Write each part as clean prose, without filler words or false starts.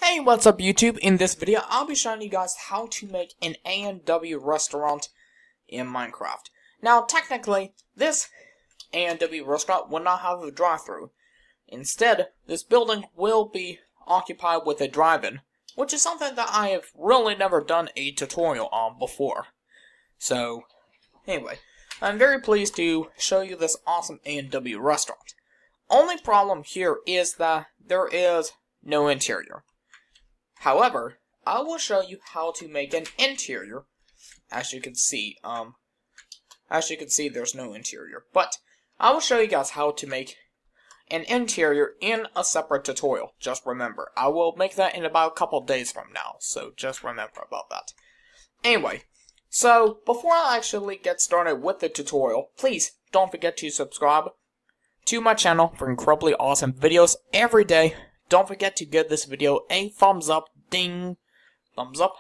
Hey, what's up YouTube? In this video, I'll be showing you guys how to make an A&W restaurant in Minecraft. Now, technically, this A&W restaurant will not have a drive-thru. Instead, this building will be occupied with a drive-in, which is something that I have really never done a tutorial on before. So, anyway, I'm very pleased to show you this awesome A&W restaurant. Only problem here is that there is no interior. However, I will show you how to make an interior. As you can see, there's no interior. But I will show you guys how to make an interior in a separate tutorial. Just remember, I will make that in about a couple days from now. So just remember about that. Anyway, so before I actually get started with the tutorial, please don't forget to subscribe to my channel for incredibly awesome videos every day. Don't forget to give this video a thumbs up, ding, thumbs up.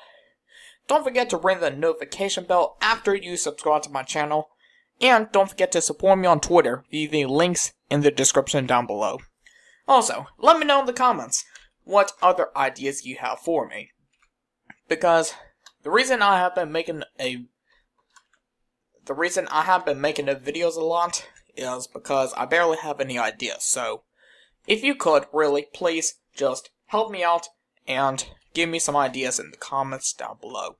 Don't forget to ring the notification bell after you subscribe to my channel. And don't forget to support me on Twitter via the links in the description down below. Also, let me know in the comments what other ideas you have for me. Because the reason I have been making the videos a lot is because I barely have any ideas. So if you could, really, please just help me out and give me some ideas in the comments down below.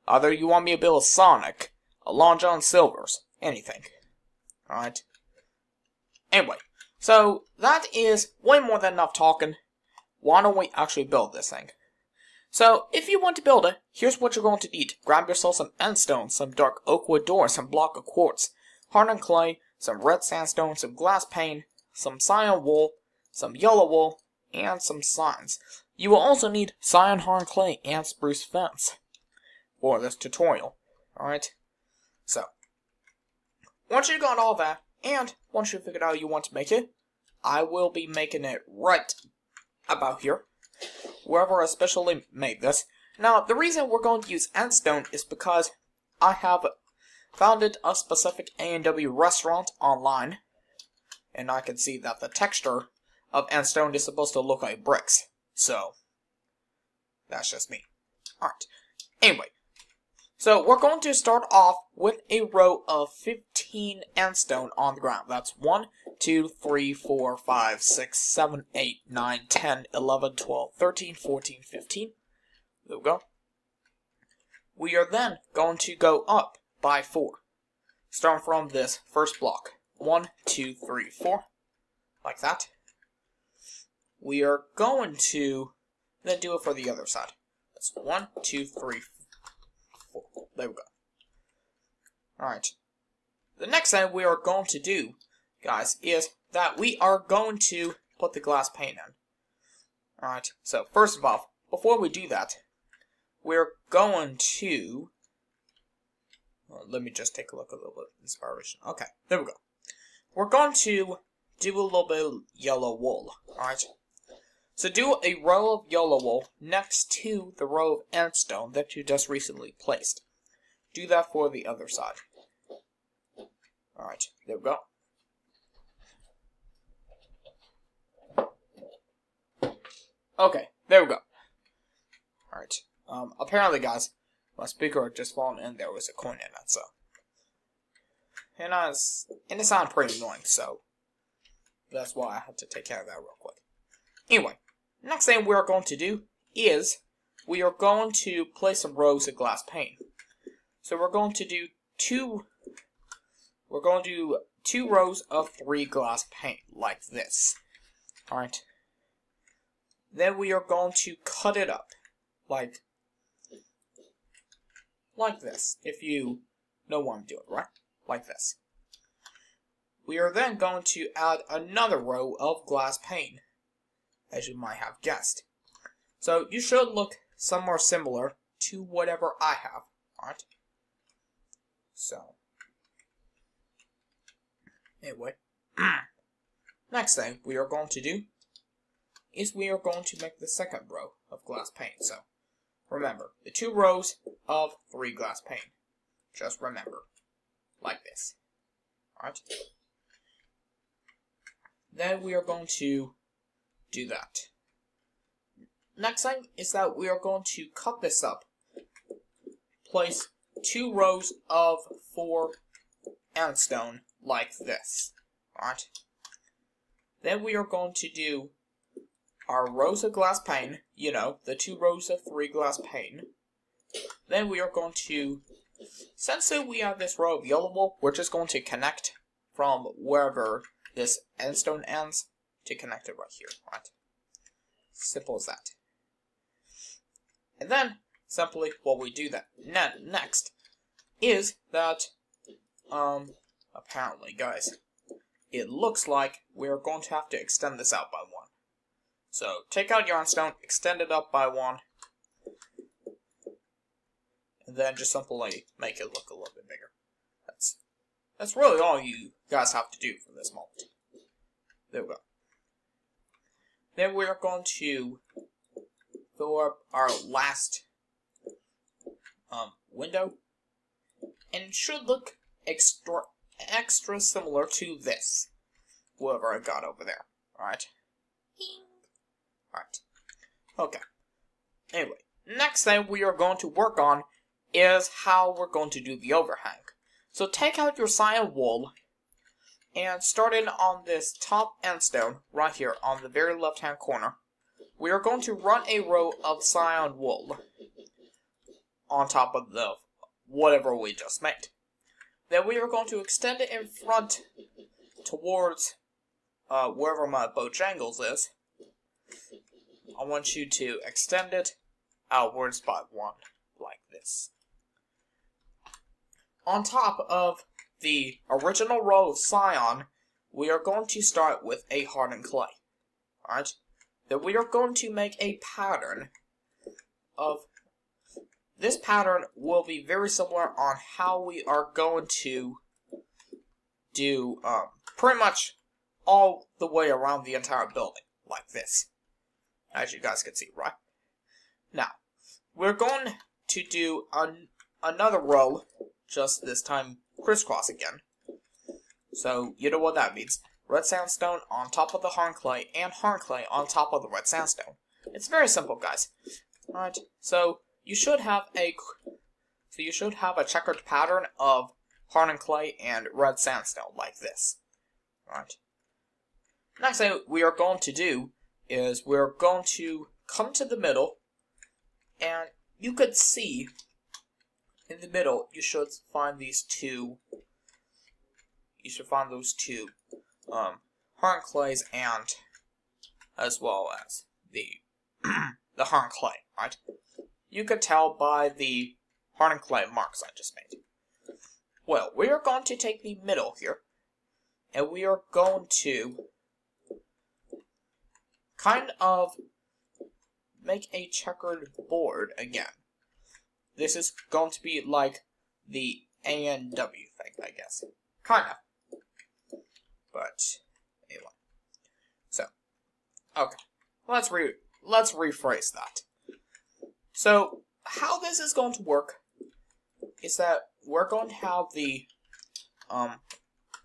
Either you want me to build a Sonic, a Long John Silver's, anything. Alright? Anyway, so that is way more than enough talking. Why don't we actually build this thing? So, if you want to build it, here's what you're going to need. Grab yourself some endstone, some dark oak wood door, some block of quartz, hardened clay, some red sandstone, some glass pane, some cyan wool, some yellow wool, and some signs. You will also need cyan hardened clay and spruce fence for this tutorial. Alright? So, once you've got all that, and once you've figured out how you want to make it, I will be making it right about here, wherever I specially made this. Now, the reason we're going to use endstone is because I have founded a specific A&W restaurant online, and I can see that the texture of endstone is supposed to look like bricks. So, that's just me. Alright. Anyway, so we're going to start off with a row of 15 endstone on the ground. That's 1, 2, 3, 4, 5, 6, 7, 8, 9, 10, 11, 12, 13, 14, 15. There we go. We are then going to go up by 4. Starting from this first block. 1, 2, 3, 4. Like that. We are going to then do it for the other side. That's 1, 2, 3, 4. There we go. Alright. The next thing we are going to do, guys, is that we are going to put the glass pane in. Alright, so first of all, before we do that, we're going to... Well, let me just take a look at a little bit of inspiration. Okay, there we go. We're going to do a little bit of yellow wool. Alright. So do a row of yellow wool next to the row of endstone that you just recently placed. Do that for the other side. Alright, there we go. Okay, there we go. Alright, apparently guys, my speaker had just fallen and there was a coin in it, so. And it sounded pretty annoying, so that's why I had to take care of that real quick. Anyway, next thing we're going to do is we are going to place some rows of glass pane. So we're going to do two rows of 3 glass pane like this. Alright. Then we are going to cut it up like this, if you know what I'm doing, right? Like this. We are then going to add another row of glass pane, as you might have guessed. So you should look somewhere similar to whatever I have. Alright? So, anyway, next thing we are going to do is we are going to make the second row of glass pane. So, remember, the 2 rows of 3 glass pane. Just remember, like this. Alright? Then we are going to do that. next thing is that we are going to cut this up. Place 2 rows of 4 sandstone like this. Alright. Then we are going to do our rows of glass pane. You know, the 2 rows of 3 glass pane. Then we are going to, since we have this row of yellow wool, we're just going to connect from wherever this endstone ends to connect it right here. Right? Simple as that. And then, simply what we do that next is that, apparently, guys, it looks like we're going to have to extend this out by 1. So, take out your endstone, extend it up by 1, and then just simply make it look a little bit bigger. That's really all you guys have to do from this moment. There we go. Then we're going to fill up our last window, and it should look extra similar to this, whatever I got over there. Alright? Alright. Okay. Anyway, next thing we are going to work on is how we're going to do the overhang. So take out your cyan wool and starting on this top endstone right here on the very left hand corner, we are going to run a row of cyan wool on top of the whatever we just made. Then we are going to extend it in front towards wherever my Bojangles is. I want you to extend it outwards by 1, like this. On top of the original row of cyan, we are going to start with a hardened clay. Alright? Then we are going to make a pattern of... This pattern will be very similar on how we are going to do pretty much all the way around the entire building, like this. As you guys can see, right? Now, we're going to do another row, just this time crisscross again. So, you know what that means. Red sandstone on top of the hardened clay, and hardened clay on top of the red sandstone. It's very simple, guys. Alright, so you should have a checkered pattern of hardened clay and red sandstone, like this. Alright. Next thing we are going to do is we're going to come to the middle, and you could see in the middle you should find these two. You should find those two hardened clays, and as well as the the hardened clay. Right? You could tell by the hardened clay marks I just made. Well, we are going to take the middle here, and we are going to kind of make a checkered board again. This is going to be like the A and W thing, I guess. Kind of. But, anyway. So, okay. Let's rephrase that. So, how this is going to work is that we're going to have the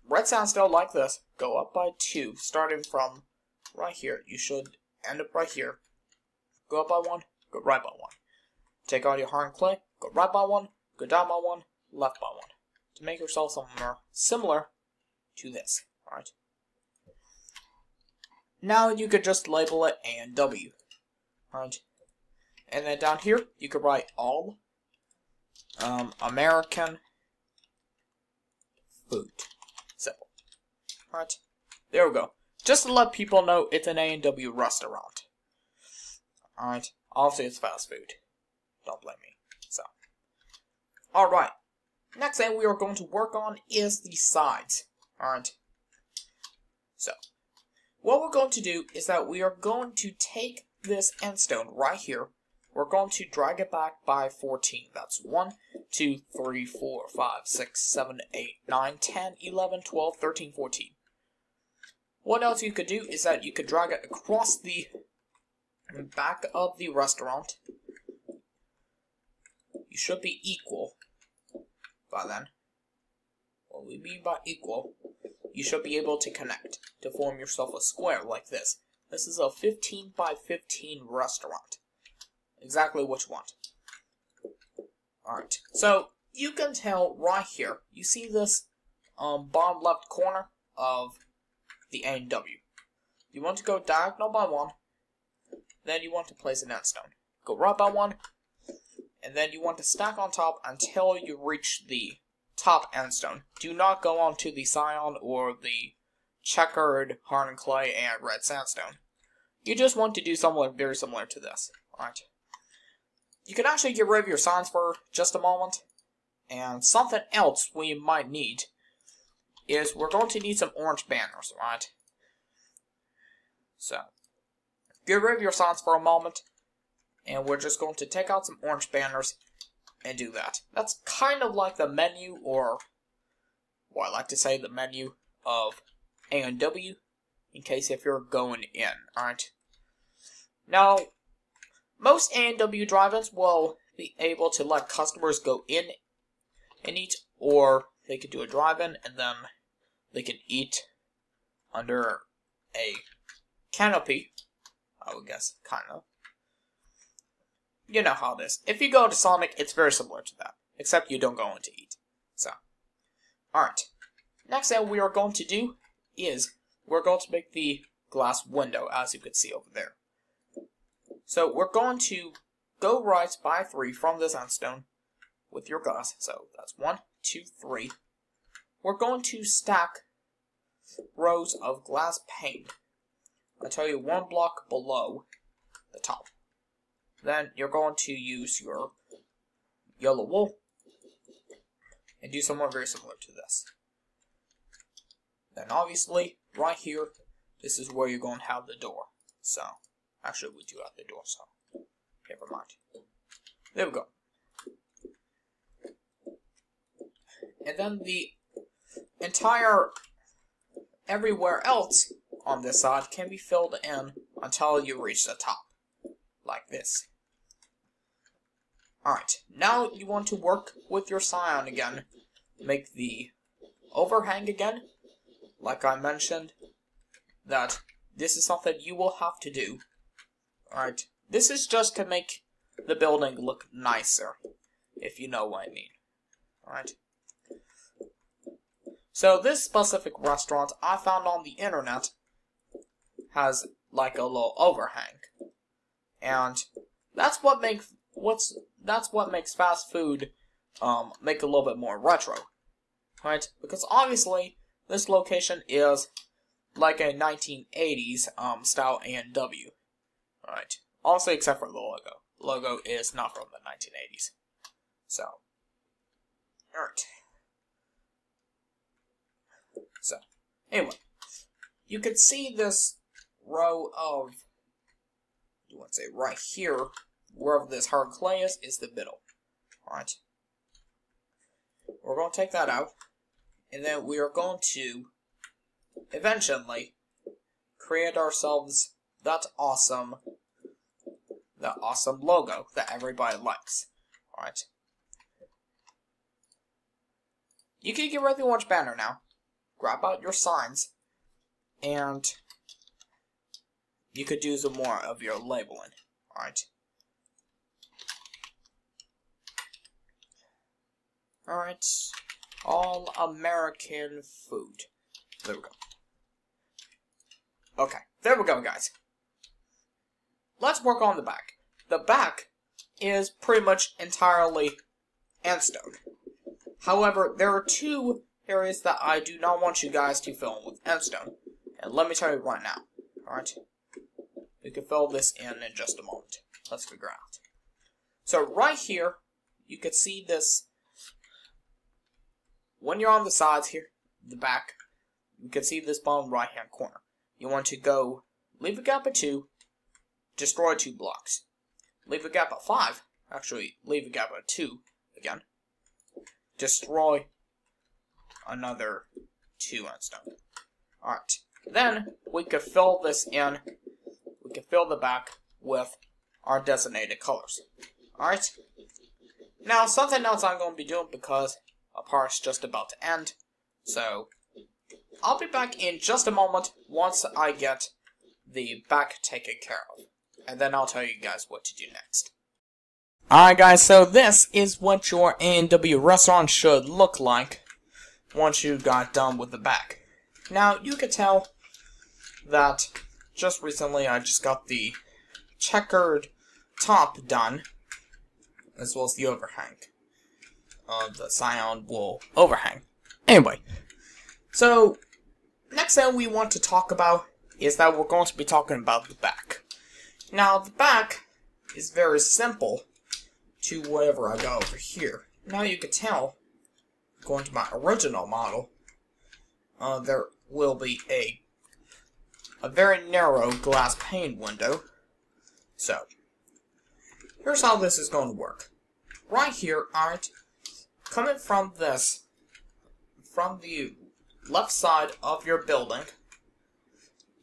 red sandstone like this go up by 2, starting from right here. You should end up right here. Go up by 1, go right by 1. Take out your hardened clay, go right by 1, go down by 1, left by 1. To make yourself somewhere similar to this. Alright. Now you could just label it A and W. Alright. And then down here, you could write all American food. Simple. Alright. There we go. Just to let people know it's an A and W restaurant. Alright. Obviously it's fast food. Don't blame me. So. Alright. Next thing we are going to work on is the sides. Alright. So. What we're going to do is that we are going to take this endstone right here. We're going to drag it back by 14. That's 1, 2, 3, 4, 5, 6, 7, 8, 9, 10, 11, 12, 13, 14. What else you could do is that you could drag it across the back of the restaurant. You should be equal by then. What we mean by equal, you should be able to connect to form yourself a square like this. This is a 15 by 15 restaurant. exactly what you want. Alright, so you can tell right here, you see this bottom left corner of the A and W. You want to go diagonal by one, then you want to place an endstone. Go right by one, and then you want to stack on top until you reach the top endstone. Do not go on to the cyan or the checkered hardened clay and red sandstone. You just want to do something very similar to this. Alright. You can actually get rid of your signs for just a moment. And something else we might need is we're going to need some orange banners, right? So, get rid of your signs for a moment, and we're just going to take out some orange banners and do that. That's kind of like the menu, or, well, I like to say the menu of A&W, in case if you're going in, alright? Now, most A&W drive-ins will be able to let customers go in and eat, or they could do a drive-in and then they can eat under a canopy, I would guess, kind of. You know how it is. If you go to Sonic, it's very similar to that, except you don't go in to eat. So, alright. Next thing we are going to do is we're going to make the glass window, as you can see over there. So we're going to go right by 3 from this endstone with your glass. So that's 1, 2, 3. We're going to stack rows of glass pane. I'll tell you 1 block below the top. Then you're going to use your yellow wool and do something very similar to this. Then obviously, right here, this is where you're going to have the door. So, actually we do have the door, so never mind. There we go. And then the entire everywhere else on this side can be filled in until you reach the top, like this. Alright, now you want to work with your cyan again, make the overhang again. Like I mentioned, that this is something you will have to do. Alright, this is just to make the building look nicer, if you know what I mean. Alright. So this specific restaurant I found on the internet has like a little overhang. And that's what makes fast food make a little bit more retro. Right? Because obviously this location is like a 1980s style A&W. Alright. Also except for the logo. The logo is not from the 1980s. So. Alright. So. Anyway. You can see this row of, you want to say right here, wherever this hard clay is the middle. Alright. We're going to take that out. And then we are going to eventually create ourselves that awesome logo that everybody likes. Alright. You can get rid of the orange banner now. Grab out your signs. And you could do some more of your labeling. Alright. Alright. All American food. There we go. Okay, there we go, guys. Let's work on the back. The back is pretty much entirely endstone. However, there are 2 areas that I do not want you guys to fill in with endstone. And let me tell you right now. Alright? We can fill this in just a moment. Let's figure out. So right here, you can see this. When you're on the sides here, the back, you can see this bottom right hand corner. You want to go, leave a gap of 2, destroy 2 blocks. Leave a gap of 5, actually leave a gap of 2 again. Destroy another 2 endstone. Alright, then we could fill this in, we could fill the back with our designated colors. Alright, now something else I'm going to be doing because our part's just about to end, so I'll be back in just a moment once I get the back taken care of, and then I'll tell you guys what to do next. Alright guys, so this is what your A&W restaurant should look like once you got done with the back. Now, you can tell that just recently I just got the checkered top done, as well as the overhang. The cyan wool overhang. Anyway, so next thing we want to talk about is that we're going to be talking about the back. Now, the back is very simple to whatever I got over here. Now you can tell, going to my original model, there will be a very narrow glass pane window. So, here's how this is going to work. Right here, alright, coming from this, from the left side of your building,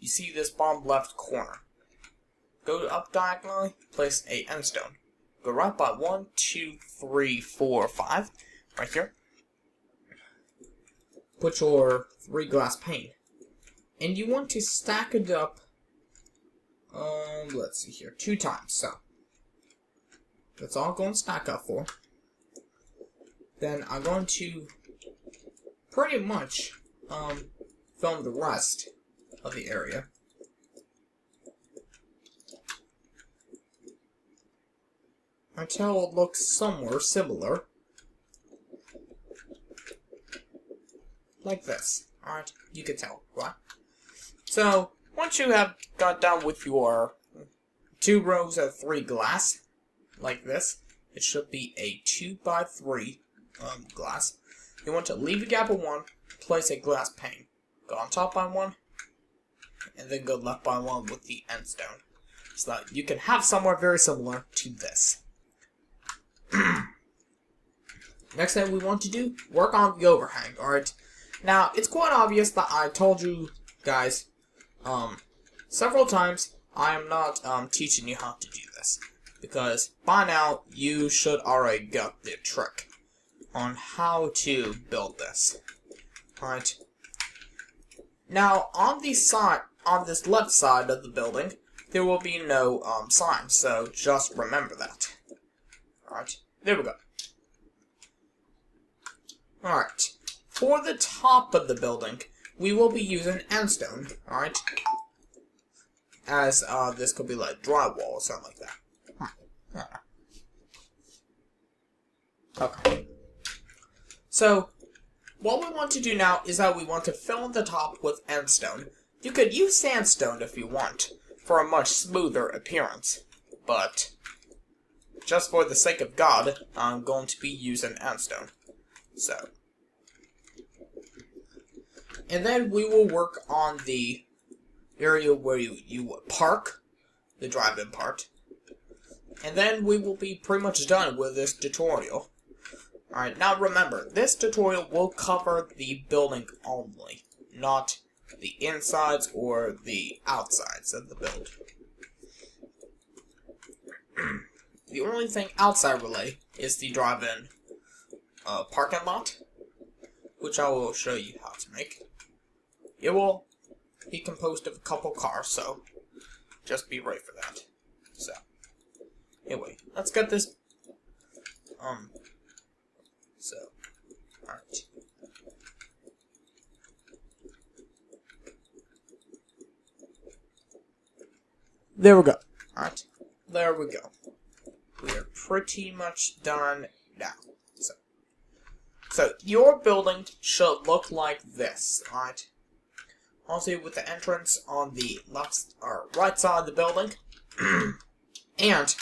you see this bottom left corner. Go up diagonally, place a end stone. Go right by 1, 2, 3, 4, 5, right here. Put your 3 glass pane. And you want to stack it up, let's see here, 2 times, so. That's all I'm going to stack up for. Then I'm going to pretty much, film the rest of the area. Until it looks somewhere similar. Like this. Alright, you can tell, right? So, once you have got done with your 2 rows of 3 glass, like this, it should be a 2 by 3 glass. You want to leave a gap of 1, place a glass pane. Go on top by 1, and then go left by 1 with the end stone. So that you can have somewhere very similar to this. Next thing we want to do, work on the overhang, alright? Now, it's quite obvious that I told you guys, several times, I am not, teaching you how to do this. Because, by now, you should already get the trick on how to build this. Alright? Now, on the side, on this left side of the building, there will be no, sign, so just remember that. Alright, there we go. Alright, for the top of the building, we will be using end stone, alright? As, this could be like drywall or something like that. Okay. So, what we want to do now is that we want to fill the top with end stone. You could use sandstone if you want, for a much smoother appearance, but just for the sake of God, I'm going to be using end stone. So, and then we will work on the area where you would park, the drive-in part. And then we will be pretty much done with this tutorial. Alright, now remember, this tutorial will cover the building only, not the insides or the outsides of the build. The only thing outside related is the drive-in parking lot, which I will show you how to make. It will be composed of a couple cars, so just be ready for that. So, anyway, let's get this, alright. There we go. Alright, there we go. We are pretty much done now. So your building should look like this, alright? Also with the entrance on the left or right side of the building. And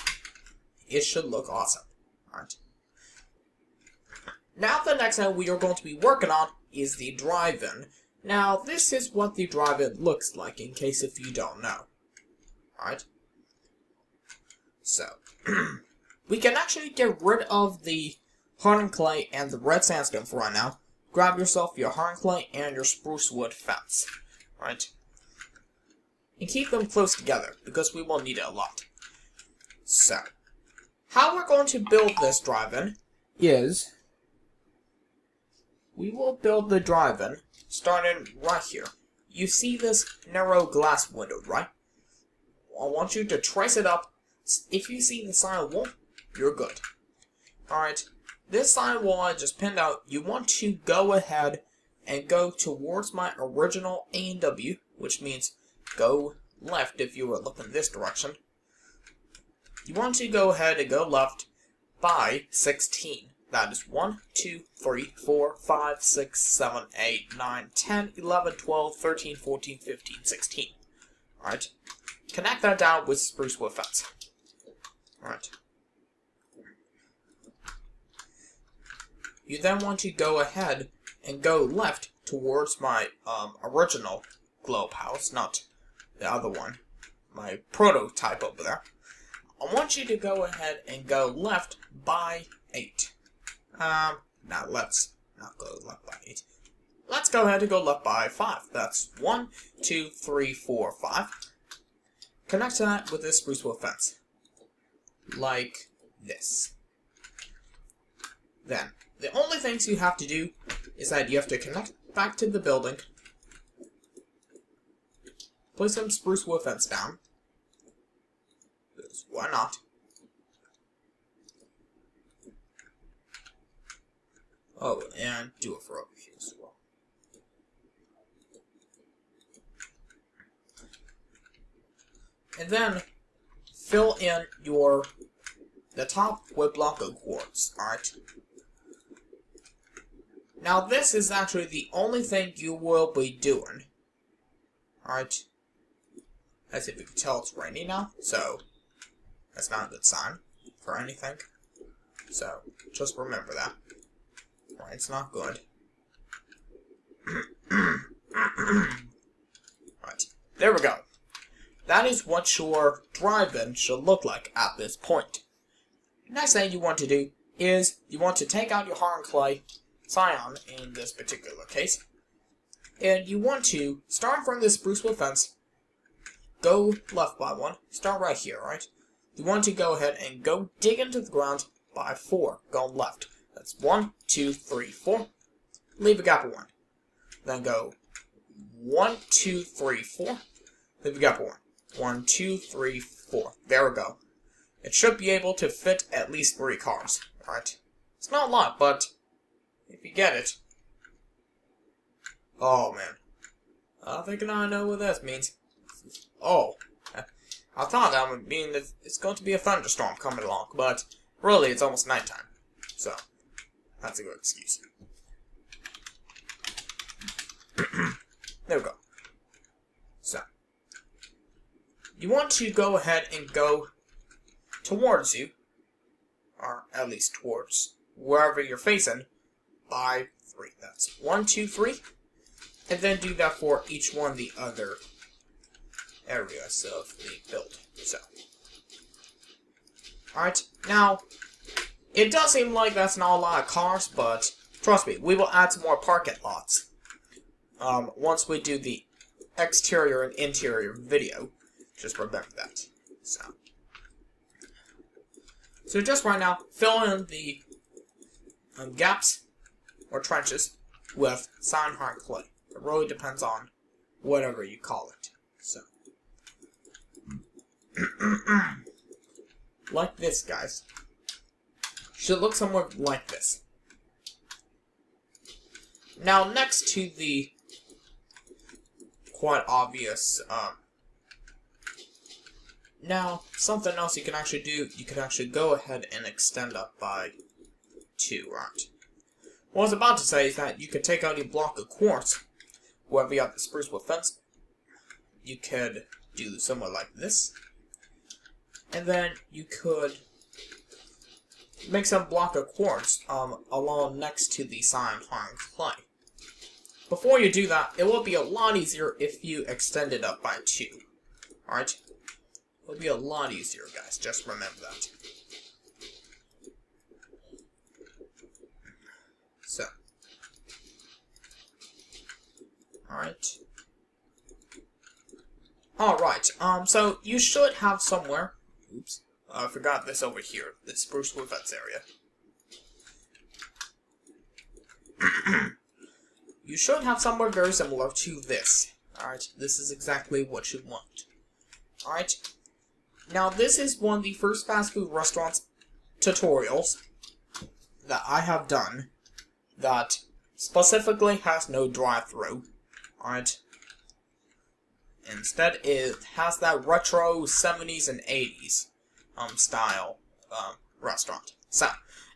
it should look awesome. Alright. Now the next thing we are going to be working on is the drive-in. Now this is what the drive-in looks like in case if you don't know. Alright. So we can actually get rid of the hardened clay and the red sandstone for right now. Grab yourself your hardened clay and your spruce wood fence. Right? And keep them close together, because we will need it a lot. So, how we're going to build this drive-in is we will build the drive-in starting right here. You see this narrow glass window, right? I want you to trace it up. If you see the cyan wool, you're good. Alright, this sign wall I just pinned out, you want to go ahead and go towards my original A&W, which means go left if you were looking this direction. You want to go ahead and go left by 16. That is 1, 2, 3, 4, 5, 6, 7, 8, 9, 10, 11, 12, 13, 14, 15, 16. Alright. Connect that down with spruce wood fence. Alright. You then want to go ahead and go left towards my original globe house, not the other one, my prototype over there. I want you to go ahead and go left by 8. Let's not go left by 8. Let's go ahead and go left by 5. That's 1, 2, 3, 4, 5. Connect that with this spruce wood fence. Like this. Then, the only things you have to do is that you have to connect back to the building. Place some spruce wood fence down. Because why not? Oh, and do it for over here as well. And then fill in the top with block of quartz, alright? Now this is actually the only thing you will be doing. Alright? As if you can tell, it's raining now, so that's not a good sign for anything. So just remember that. Right, it's not good. Right, there we go. That is what your drive-in should look like at this point. Next thing you want to do is you want to take out your hard clay scion in this particular case, and you want to start from this spruce wood fence, go left by 1, start right here, right? You want to go ahead and go dig into the ground by 4, go left. That's 1, 2, 3, 4. Leave a gap of 1. Then go 1, 2, 3, 4. Leave a gap of 1. 1, 2, 3, 4. There we go. It should be able to fit at least 3 cars. Right? It's not a lot, but if you get it. Oh man. I think I know what that means. Oh. I thought that would mean that it's going to be a thunderstorm coming along, but really it's almost nighttime. So, that's a good excuse. There we go. So, you want to go ahead and go towards you, or at least towards wherever you're facing, by 3. That's 1, 2, 3. And then do that for each one of the other areas of the build. So, alright, now, it does seem like that's not a lot of cars, but trust me, we will add some more parking lots. Once we do the exterior and interior video. Just remember that. So just right now, fill in the gaps or trenches with sand hard clay. It really depends on whatever you call it. So, like this, guys. Should look somewhere like this. Now, next to the quite obvious, now, something else you can actually do, you can actually go ahead and extend up by 2, right? What I was about to say is that you could take out a block of quartz, wherever you have the spruce wood fence. You could do somewhere like this. And then you could make some block of quartz along next to the sand hard clay. Before you do that, it will be a lot easier if you extend it up by 2. Alright? It will be a lot easier, guys. Just remember that. So. Alright. Alright, so you should have somewhere. Oops. I forgot this over here. This spruce wood fence area. You should have somewhere very similar to this. Alright, this is exactly what you want. Alright. Now, this is one of the first fast food restaurants tutorials that I have done that specifically has no drive-through. Alright. Instead, it has that retro 70s and 80s style restaurant. So,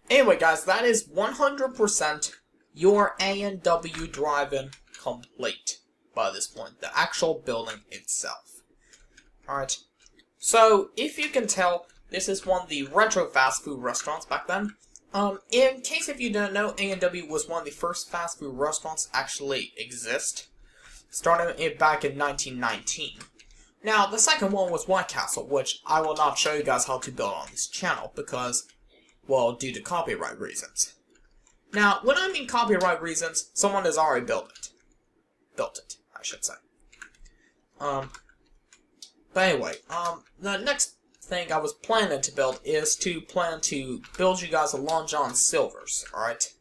anyway, guys, that is 100% your A&W Drive-In complete by this point. The actual building itself. Alright. So, if you can tell, this is one of the retro fast food restaurants back then. In case if you didn't know, A&W was one of the first fast food restaurants to actually exist, starting it back in 1919. Now, the second one was White Castle, which I will not show you guys how to build on this channel, because, well, due to copyright reasons. Now, when I mean copyright reasons, someone has already built it. Built it, I should say. But anyway, the next thing I was planning to build is to build you guys a Long John Silver's, alright?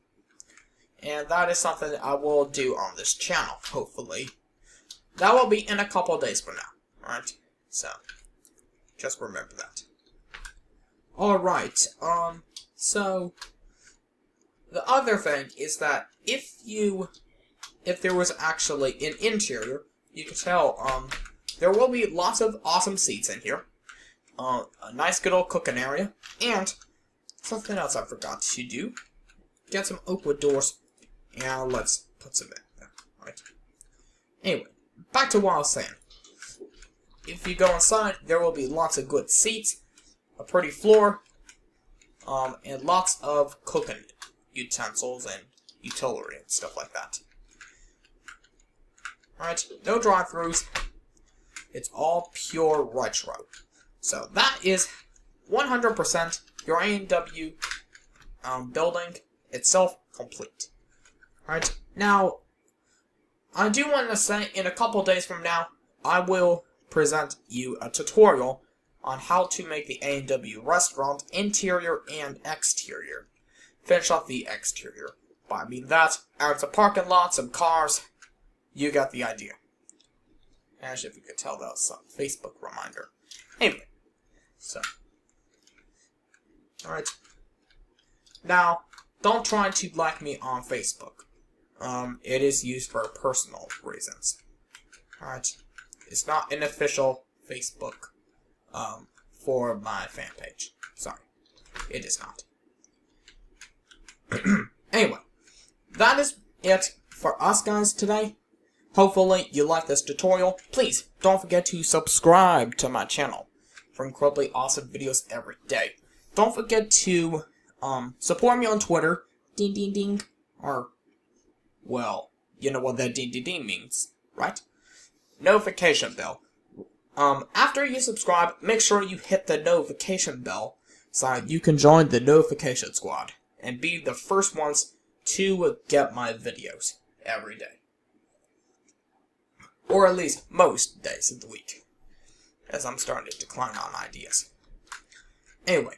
And that is something I will do on this channel, hopefully. That will be in a couple of days from now, alright? So, just remember that. Alright, so, the other thing is that if there was actually an interior, you can tell, there will be lots of awesome seats in here. A nice good old cooking area, and something else I forgot to do. Get some oak wood doors, and let's put some in there. Alright. Anyway, back to what I was saying. If you go inside, there will be lots of good seats, a pretty floor, and lots of cooking utensils and utility and stuff like that. Alright, no drive-thrus. It's all pure retro. So that is 100% your A&W building itself complete. Alright, now, I do want to say, in a couple days from now, I will present you a tutorial on how to make the A&W restaurant interior and exterior. Finish off the exterior. By I mean that, add some parking lots, some cars, you got the idea. As if you could tell, that was some Facebook reminder. Anyway, so, alright. Now, don't try to like me on Facebook. It is used for personal reasons. Alright. It's not an official Facebook, for my fan page. Sorry. It is not. Anyway, that is it for us guys today. Hopefully you like this tutorial. Please, don't forget to subscribe to my channel for incredibly awesome videos every day. Don't forget to, support me on Twitter. Ding ding ding. Or, well, you know what that ding ding ding means, right? Notification bell. After you subscribe, make sure you hit the notification bell so you can join the notification squad and be the first ones to get my videos every day. Or at least most days of the week, as I'm starting to decline on ideas. Anyway,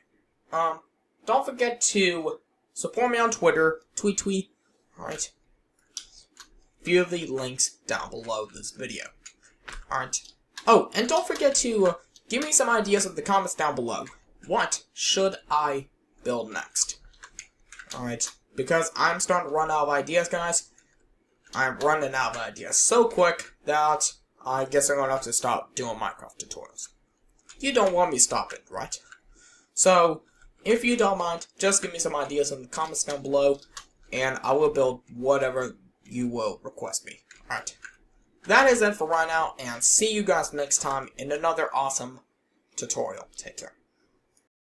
don't forget to support me on Twitter, tweet, alright? View the links down below this video, alright? Oh, and don't forget to give me some ideas in the comments down below. What should I build next? Alright, because I'm starting to run out of ideas, guys. I'm running out of ideas so quick that I guess I'm going to have to stop doing Minecraft tutorials. You don't want me to stop it, right? So, if you don't mind, just give me some ideas in the comments down below, and I will build whatever you will request me. Alright. That is it for right now, and see you guys next time in another awesome tutorial. Take care.